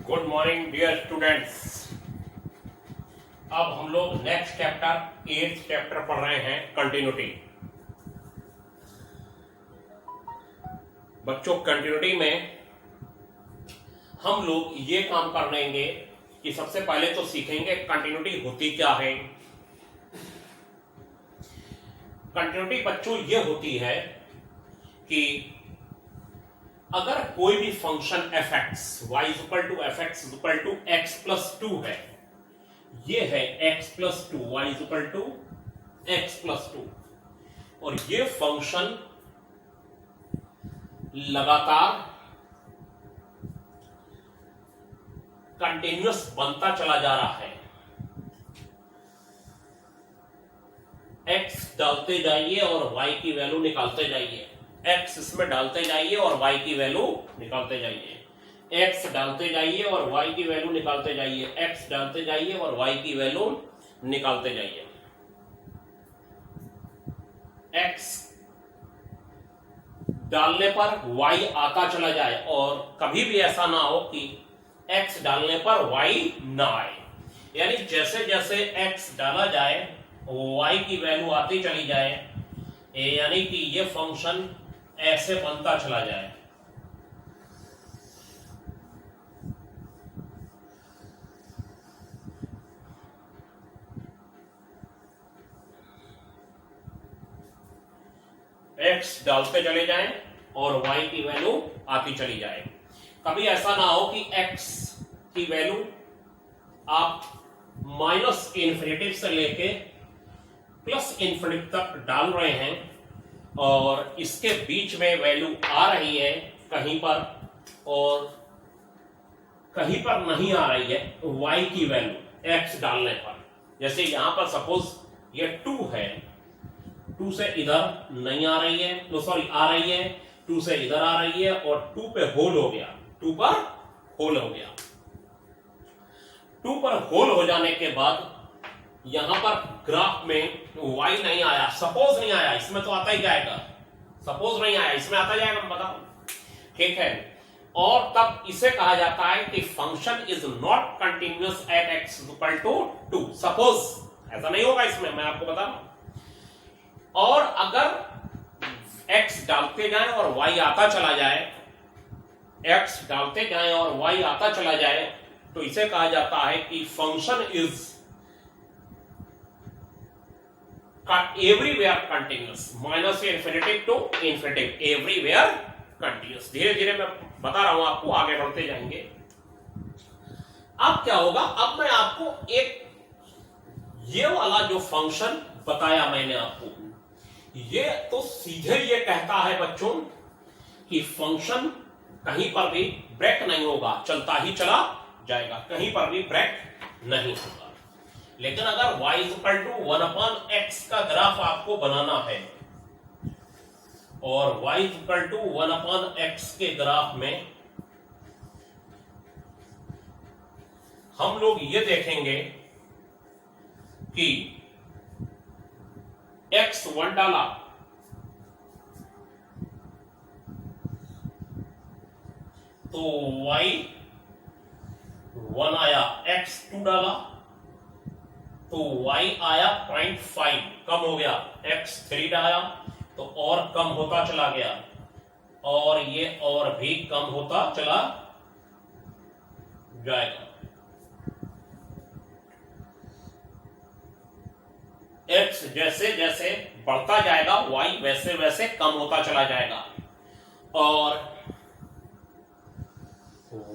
Good morning dear students. अब हम लोग नेक्स्ट चैप्टर 8th चैप्टर पढ़ रहे हैं, कंटिन्यूटी। बच्चों, कंटिन्यूटी में हम लोग ये काम कर लेंगे कि सबसे पहले तो सीखेंगे कंटिन्यूटी होती क्या है। कंटिन्यूटी बच्चों ये होती है कि अगर कोई भी function f x y equal to f x equal to x plus two है, ये है x plus two, y equal to x plus two, और ये फंक्शन लगातार कंटिन्यूअस बनता चला जा रहा है। एक्स डालते जाइए और वाई की वैल्यू निकालते जाइए, एक्स इसमें डालते जाइए और वाई की वैल्यू निकालते जाइए, एक्स डालते जाइए और वाई की वैल्यू निकालते जाइए, एक्स डालते जाइए और वाई की वैल्यू निकालते जाइए। एक्स डालने पर वाई आता चला जाए और कभी भी ऐसा ना हो कि एक्स डालने पर वाई ना आए, यानी जैसे जैसे एक्स डाला जाए वाई की वैल्यू आती चली जाए, यानी कि ये फंक्शन ऐसे बनता चला जाए। एक्स डालते चले जाएं और वाई की वैल्यू आती चली जाए। कभी ऐसा ना हो कि एक्स की वैल्यू आप माइनस इन्फिनिटी से लेके प्लस इन्फिनिटी तक डाल रहे हैं और इसके बीच में वैल्यू आ रही है कहीं पर और कहीं पर नहीं आ रही है y की वैल्यू x डालने पर। जैसे यहां पर सपोज ये 2 है, 2 से इधर नहीं आ रही है, नो सॉरी आ रही है, 2 से इधर आ रही है और 2 पे होल हो गया, 2 पर होल हो गया। 2 पर होल हो जाने के बाद यहां पर ग्राफ में y नहीं आया, सपोज नहीं आया, इसमें तो आता ही जाएगा, सपोज नहीं आया इसमें आता जाएगा, मैं बताऊं, ठीक है। और तब इसे कहा जाता है कि function is not continuous at x equal to 2। Suppose ऐसा नहीं होगा इसमें, मैं आपको बता रहा हूं। और अगर x डालते जाएं और y आता चला जाए, x डालते जाएं और y आता चला जाए, तो इसे कहा जाता है कि function is everywhere continuous, minus infinity to infinity, everywhere continuous. धीरे धीरे मैं बता रहा हूं आपको, आगे बढ़ते जाएंगे। अब क्या होगा, अब मैं आपको एक ये वाला जो फंक्शन बताया मैंने आपको, ये तो सीधे ये कहता है बच्चों कि फंक्शन कहीं पर भी ब्रेक नहीं होगा, चलता ही चला जाएगा, कहीं पर भी ब्रेक नहीं होगा। लेकिन अगर y इक्वल टू 1/x का ग्राफ आपको बनाना है और y इक्वल टू 1/x के ग्राफ में हम लोग ये देखेंगे कि x 1 डाला तो y 1 आया, x 2 डाला तो y आया 0.5, कम हो गया, x 3 डाला तो और कम होता चला गया और ये और भी कम होता चला जाएगा। x जैसे जैसे बढ़ता जाएगा y वैसे वैसे कम होता चला जाएगा और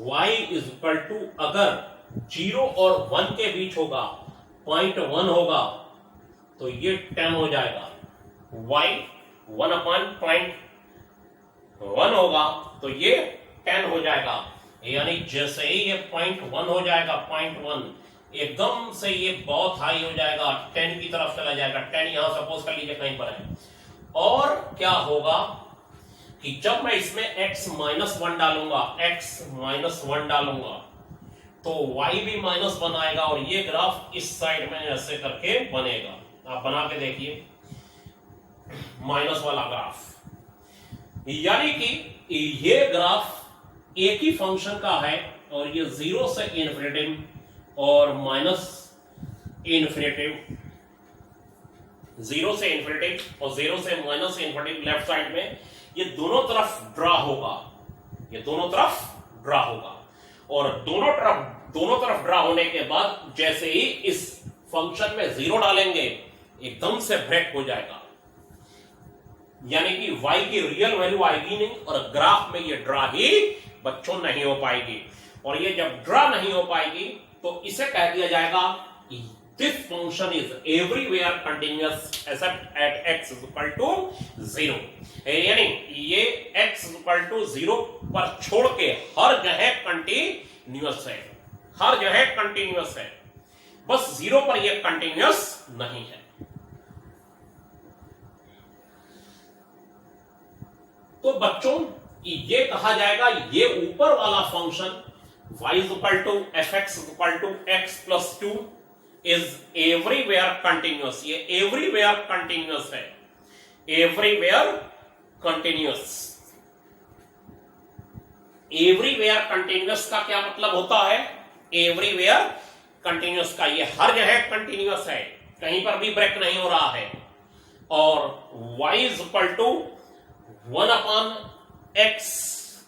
y इज इक्वल टू अगर 0 और 1 के बीच होगा, 0.1 होगा तो ये 10 हो जाएगा, y 1/0.1 होगा तो ये 10 हो जाएगा। यानी जैसे ही ये 0.1 हो जाएगा, 0.1 एकदम से ये बहुत हाई हो जाएगा, 10 की तरफ चला जाएगा। 10 यहां सपोज कर लीजिए कहीं पर है। और क्या होगा कि जब मैं इसमें x-1 डालूंगा, x-1 डालूंगा तो y भी -1 आएगा और ये ग्राफ इस साइड में ऐसे करके बनेगा। आप बना के देखिए माइनस वाला ग्राफ, यानी कि ये ग्राफ एक ही फंक्शन का है और ये 0 से इन्फिनिटिव और माइनस इन्फिनिटिव, 0 से इन्फिनिटिव और 0 से माइनस इन्फिनिटिव लेफ्ट साइड में, ये दोनों तरफ ड्रा होगा, ये दोनों तरफ ड्रा होगा। और दोनों तरफ ड्रा होने के बाद जैसे ही इस फंक्शन में 0 डालेंगे एकदम से ब्रेक हो जाएगा, यानी कि y की रियल वैल्यू आएगी नहीं और ग्राफ में ये ड्रा ही बच्चों नहीं हो पाएगी। और ये जब ड्रा नहीं हो पाएगी तो इसे कह दिया जाएगा this function is everywhere continuous except at x equal to 0, यानी ये x इक्वल टू 0 पर छोड़ के हर जगह कंटिन्यूअस है, हर जगह कंटिन्यूअस है, बस 0 पर ये कंटिन्यूअस नहीं है। तो बच्चों ये कहा जाएगा ये ऊपर वाला function y equal to fx equal to x plus 2 is everywhere continuous, ये एवरीवेयर कंटिन्यूअस है, एवरीवेयर कंटिन्यूअस। एवरीवेयर कंटिन्यूअस का क्या मतलब होता है? एवरीवेयर कंटिन्यूअस का ये हर जगह कंटिन्यूअस है, कहीं पर भी ब्रेक नहीं हो रहा है। और y is equal to 1/x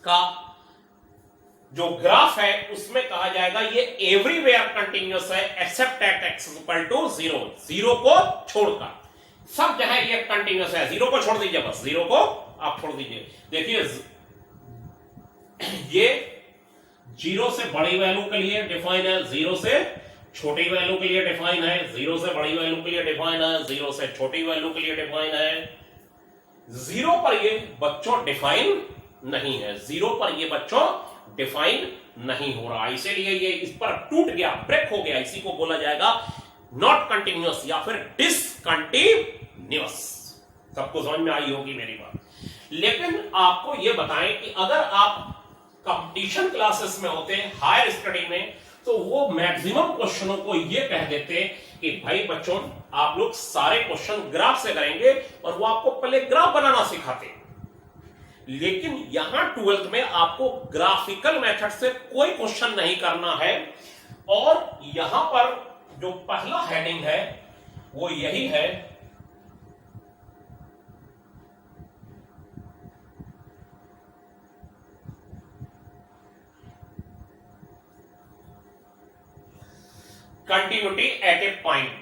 का जो ग्राफ है उसमें कहा जाएगा ये एवरीवेयर कंटिन्यूअस है except at x equal to 0, 0 को छोड़कर सब जगह ये कंटिन्यूअस है। 0 को छोड़ दीजिए, बस 0 को आप छोड़ दीजिए। देखिए ये 0 से बड़ी वैल्यू के लिए डिफाइन है, 0 से छोटी वैल्यू के लिए डिफाइन है, 0 से बड़ी वैल्यू के लिए डिफाइन है, 0 से छोटी वैल्यू के लिए डिफाइन है। 0 पर ये बच्चों डिफाइन नहीं है, 0 पर ये बच्चों डिफाइन नहीं हो रहा, इसीलिए ये इस पर टूट गया, ब्रेक हो गया, इसी को बोला जाएगा नॉट कंटिन्यूअस या फिर डिसकंटिन्यूअस। सबको समझ में आई होगी मेरी बात। लेकिन आपको ये बताएं कि अगर आप कंपटीशन क्लासेस में होते, हायर स्टडी में, तो वो मैक्सिमम क्वेश्चनों को ये कह देते कि भाई बच्चों आप लोग सारे क्वेश्चन ग्राफ से करेंगे, और वो आपको पहले ग्राफ बनाना सिखाते। लेकिन यहां 12th में आपको ग्राफिकल मेथड से कोई क्वेश्चन नहीं करना है, और यहां पर जो पहला हेडिंग है वो यही है, कंटिन्यूटी एट ए पॉइंट।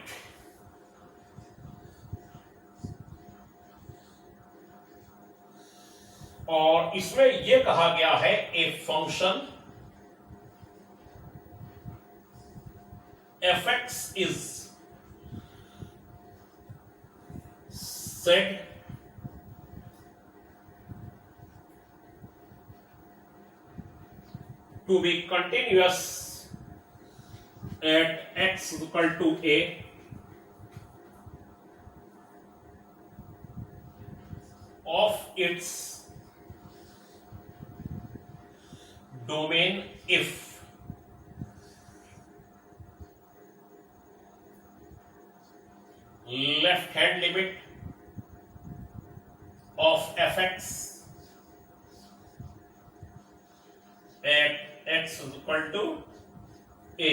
और इसमें यह कहा गया है a function fx is said to be continuous at x equal to a of its domain if left hand limit of fx at x is equal to a।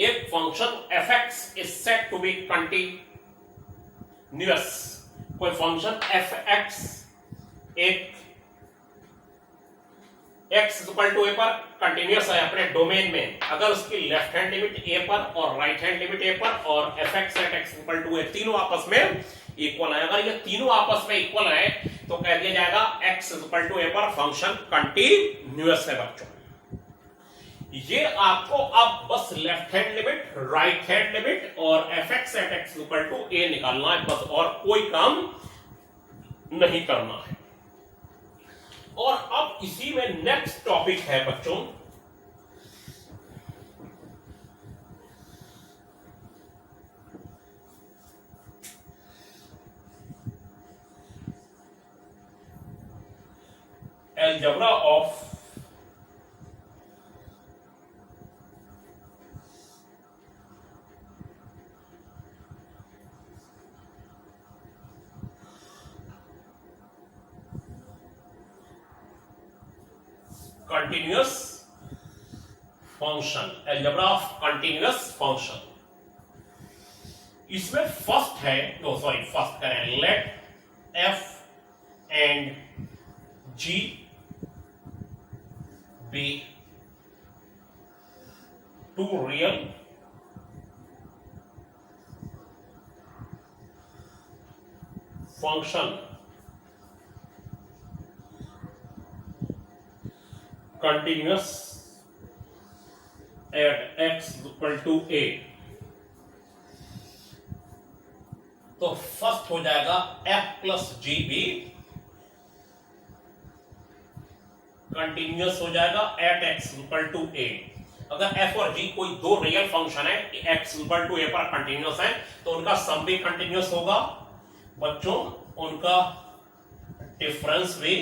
एक function fx is said to be continuous, कोई function fx एक x equal to a पर continuous है अपने domain में, अगर उसकी left hand limit a पर और राइट हैंड लिमिट a पर और fx at x equal to a तीनों आपस में इक्वल है, अगर ये तीनों आपस में इक्वल है तो कह दिया जाएगा x इक्वल टू a पर फंक्शन कंटिन्यूअस है। बच्चों ये आपको अब बस left hand limit, right hand limit और fx at x equal to a निकालना है बस, और कोई काम नहीं करना है। और अब इसी में नेक्स्ट टॉपिक है बच्चों algebra of continuous function, algebra of continuous function। इसमें फर्स्ट है, फर्स्ट करें, late f and g be two real function continuous at x equal to a। तो फर्स्ट हो जाएगा f प्लस जी भी कंटिन्यूअस हो जाएगा at x equal to a। अगर f और g कोई दो रियल फंक्शन है x इक्वल टू a पर कंटिन्यूअस है तो उनका सम भी कंटिन्यूअस होगा बच्चों, उनका डिफरेंस भी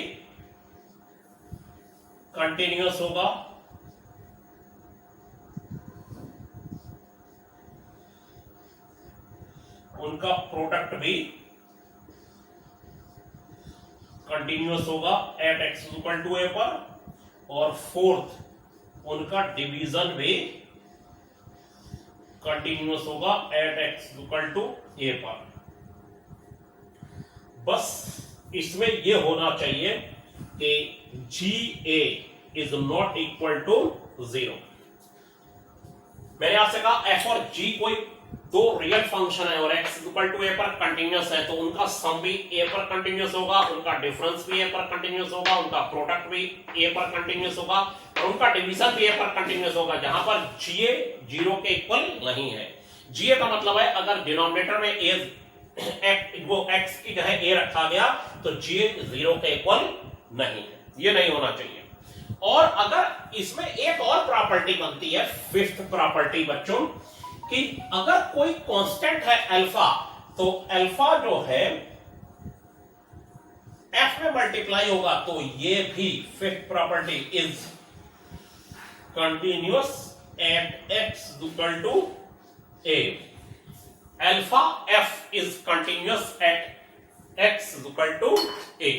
कंटिन्यूअस होगा, उनका प्रोडक्ट भी कंटिन्यूअस होगा eight x equal to a पर, और फोर्थ उनका डिवीजन भी कंटिन्यूअस होगा eight x equal to a पर। बस इसमें यह होना चाहिए कि जी ए इज नॉट इक्वल टू 0। मैंने आपसे कहा एफ और जी कोई दो रियल फंक्शन है और x इक्वल टू ए पर कंटिन्यूअस है तो उनका सम भी a पर कंटिन्यूअस होगा, उनका डिफरेंस भी a पर कंटिन्यूअस होगा, उनका प्रोडक्ट भी a पर कंटिन्यूअस होगा और उनका डिवीजन भी a पर कंटिन्यूअस होगा, जहां पर ga 0 के इक्वल नहीं है। ga का मतलब है अगर डिनोमिनेटर में वो x की जगह a रखा गया तो ga 0 के इक्वल नहीं है, ये नहीं होना चाहिए। और अगर इसमें एक और प्रॉपर्टी बनती है, फिफ्थ प्रॉपर्टी बच्चों, कि अगर कोई कांस्टेंट है अल्फा तो अल्फा जो है एफ में मल्टीप्लाई होगा तो ये भी fifth property is continuous at x equal to a. Alpha f is continuous at x equal to a.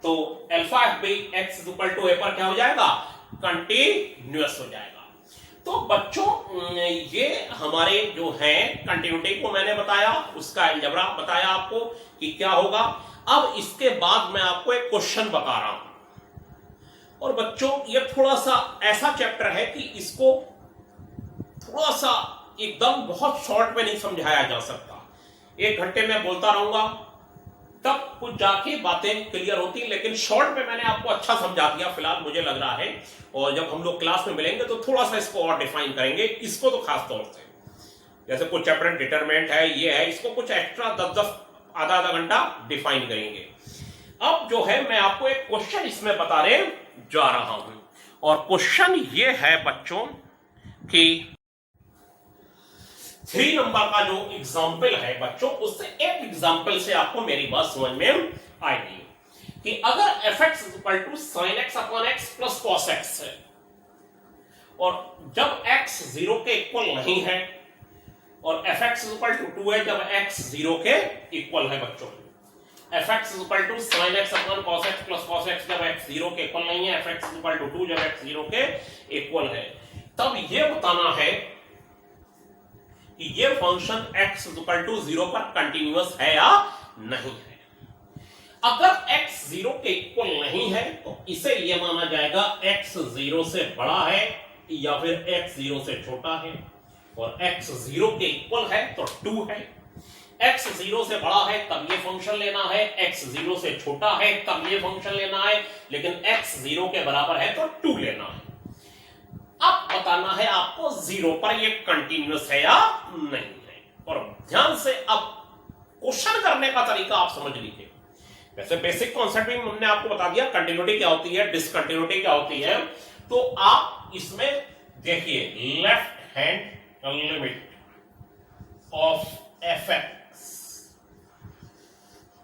तो अल्फा एफ भी एक्स इक्वल टू ए पर क्या हो जाएगा, कंटिन्यूअस हो जाएगा। तो बच्चों ये हमारे जो है कंटिन्यूटी को मैंने बताया, उसका अलजेब्रा बताया आपको कि क्या होगा। अब इसके बाद मैं आपको एक क्वेश्चन बता रहा हूं और बच्चों ये थोड़ा सा ऐसा चैप्टर है कि इसको थोड़ा सा एकदम बहुत शॉर्ट में नहीं समझाया जा सकता। 1 घंटे में बोलता रहूंगा तब कुछ जाके बातें क्लियर होती, लेकिन शॉर्ट में मैंने आपको अच्छा समझा दिया फिलहाल मुझे लग रहा है। और जब हम लोग क्लास में मिलेंगे तो थोड़ा सा इसको और डिफाइन करेंगे, इसको तो खास तौर से, जैसे कुछ चैप्टर डिटरमिनेंट है, ये है, इसको कुछ एक्स्ट्रा 10-10 आधा घंटा डिफाइन करेंगे। अब जो है मैं आपको एक क्वेश्चन इसमें बताने जा रहा हूं और क्वेश्चन ये है बच्चों कि 3 नंबर का जो एग्जाम्पल है बच्चों, उससे एक एग्जाम्पल से आपको मेरी बात समझ में आएगी कि अगर fx equal to sin x upon x plus cos x है और जब x 0 के इक्वल नहीं है और fx इक्वल टू 2 है जब x 0 के इक्वल है बच्चों। fx equal to sin x upon cos x plus cos x जब x 0 के इक्वल नहीं है, fx इक्वल टू 2 जब x 0 के इक्वल है, तब ये बताना है कि ये फंक्शन x इक्वल टू 0 पर कंटिन्यूअस है या नहीं है। अगर x 0 के इक्वल नहीं है तो इसे ये माना जाएगा x 0 से बड़ा है या फिर x 0 से छोटा है, और x 0 के इक्वल है तो 2 है। x 0 से बड़ा है तब ये फंक्शन लेना है, x 0 से छोटा है तब ये फंक्शन लेना है, लेकिन x 0 के बराबर है तो 2 लेना है। अब बताना है आपको 0 पर ये कंटिन्यूअस है या नहीं है। और ध्यान से अब क्वेश्चन करने का तरीका आप समझ लीजिए। वैसे बेसिक कॉन्सेप्ट भी हमने आपको बता दिया, कंटिन्यूटी क्या होती है, डिसकंटिन्यूटी क्या होती है। तो आप इसमें देखिए, left hand limit of fx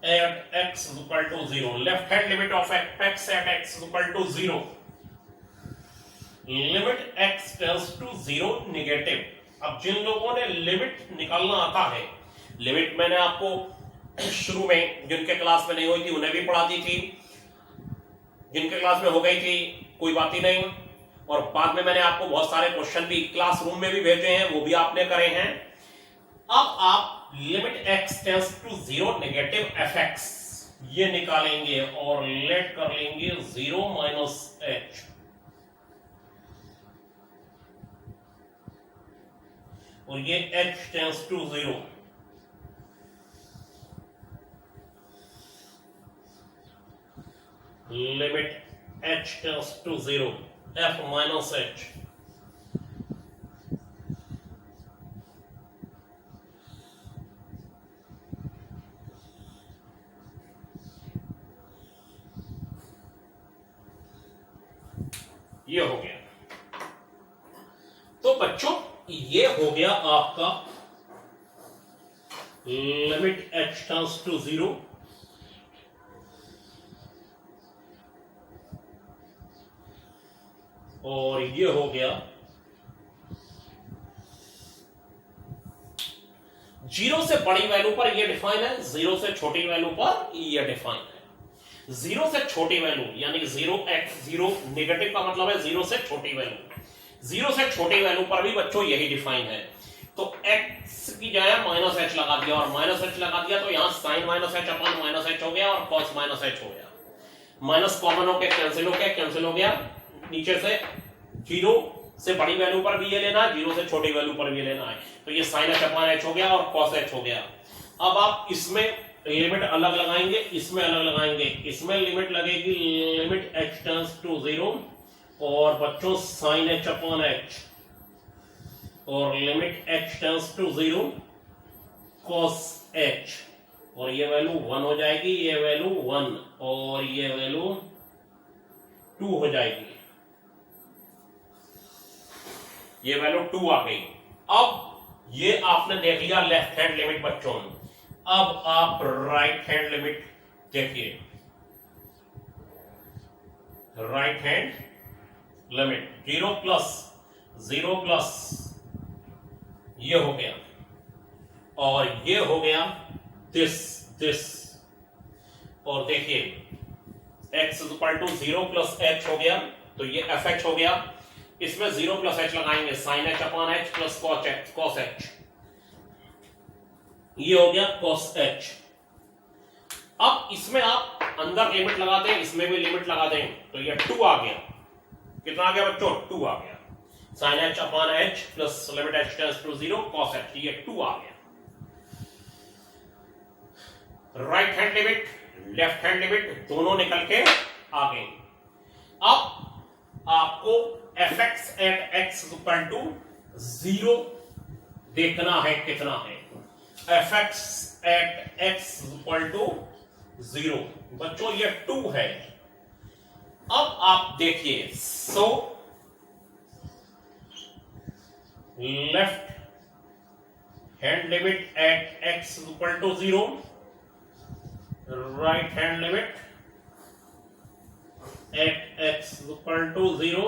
at x is equal to 0, left hand limit of fx at x is equal to 0, limit x tends to 0 negative. अब जिन लोगों ने लिमिट निकालना आता है, लिमिट मैंने आपको शुरू में जिनके क्लास में नहीं हुई थी उन्हें भी पढ़ा दी थी, जिनके क्लास में हो गई थी कोई बात ही नहीं, और बाद में मैंने आपको बहुत सारे क्वेश्चन भी क्लासरूम में भी भेजे हैं, वो भी आपने करे हैं। अब आप limit x tends to 0 negative fx ये निकालेंगे और लेट कर लेंगे 0 माइनस h, और ये h tends to 0, limit h tends to 0 f minus h, ये हो गया। तो बच्चों ये हो गया आपका लिमिट h टेंस टू 0 और ये हो गया 0 से बड़ी वैल्यू पर ये डिफाइन है, 0 से छोटी वैल्यू पर ये डिफाइन है। 0 से छोटी वैल्यू यानी 0x0 नेगेटिव का मतलब है 0 से छोटी वैल्यू, 0 से छोटी वैल्यू पर भी बच्चों यही डिफाइन है। तो x की जगह माइनस h लगा दिया और माइनस h लगा दिया तो यहां साइन माइनस h अपन माइनस h हो गया और कॉस माइनस h हो गया, माइनस कॉमन होके कैंसिल हो गया, नीचे से 0 से बड़ी वैल्यू पर भी ये लेना है, 0 से छोटी वैल्यू पर भी लेना है, तो ये साइन h अपन h हो गया और कॉस h हो गया। अब आप इसमें लिमिट अलग लगाएंगे, इसमें अलग लगाएंगे, इसमें लिमिट लगेगी लिमिट h टेंस टू 0 और बच्चों साइन h अपॉन h, और limit h tends to 0 cos h, और ये वैल्यू 1 हो जाएगी, ये वैल्यू 1 और ये वैल्यू 2 हो जाएगी, ये वैल्यू 2 आ गई। अब ये आपने देख लिया लेफ्ट हैंड लिमिट बच्चों। अब आप राइट हैंड लिमिट देखिए, राइट हैंड लिमिट 0 प्लस ये हो गया और ये हो गया दिस, और देखिए x is equal to 0 plus h हो गया तो ये fh हो गया, इसमें 0 प्लस h लगाएंगे sine h upon h plus cos h, ये हो गया cos h। अब इसमें आप अंदर लिमिट लगा दें, इसमें भी लिमिट लगा दें तो ये 2 आ गया, कितना आ गया बच्चों 2 आ गया, sine h upon h plus limit h tends to 0 cos h, ये 2 आ गया। Right hand limit left hand limit दोनों निकल के आ गए। अब आपको fx at x equal to 0 देखना है, कितना है fx at x equal to 0, बच्चों ये 2 है। अब आप देखिए, so left hand limit at x equal to 0, right hand limit at x equal to 0,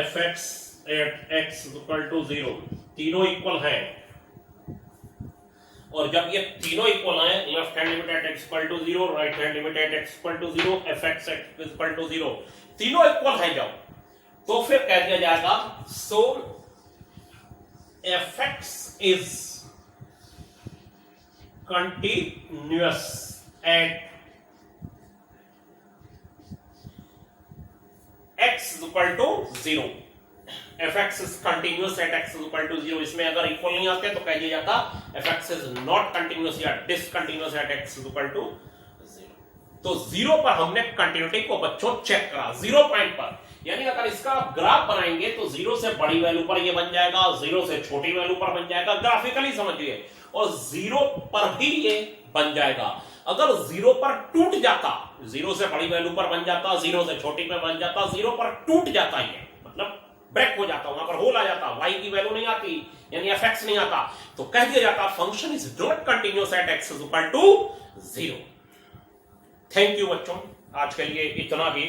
fx at x equal to 0, तीनों इक्वल है। और जब ये तीनों इक्वल आए, left hand limit at x equal to 0, right hand limit at x equal to 0, fx at equal to 0, तीनों equal है जब, तो फिर कह दिया जाएगा so fx is continuous at x equal to 0, fx is continuous at x is equal to 0। इसमें अगर इक्वल नहीं आते तो कह दिया जाता fx is not continuous या discontinuous at x is equal to 0। तो 0 पर हमने कंटिन्यूटी को बच्चों चेक करा, 0 पॉइंट पर, यानी अगर इसका आप ग्राफ बनाएंगे तो 0 से बड़ी वैल्यू पर ये बन जाएगा, 0 से छोटी वैल्यू पर बन जाएगा, ग्राफिकली समझिए, और 0 पर ही ये बन जाएगा। अगर 0 पर टूट जाता, 0 से बड़ी वैल्यू पर बन जाता, 0 से छोटी पर बन जाता, 0 पर टूट जाता, ये मतलब ब्रेक हो जाता, वहां पर होल आ जाता, y की वैल्यू नहीं आती, यानी fx नहीं आता, तो कह दिया जाता function is not continuous at x is equal to 0। Thank you बच्चों, आज के लिए इतना ही।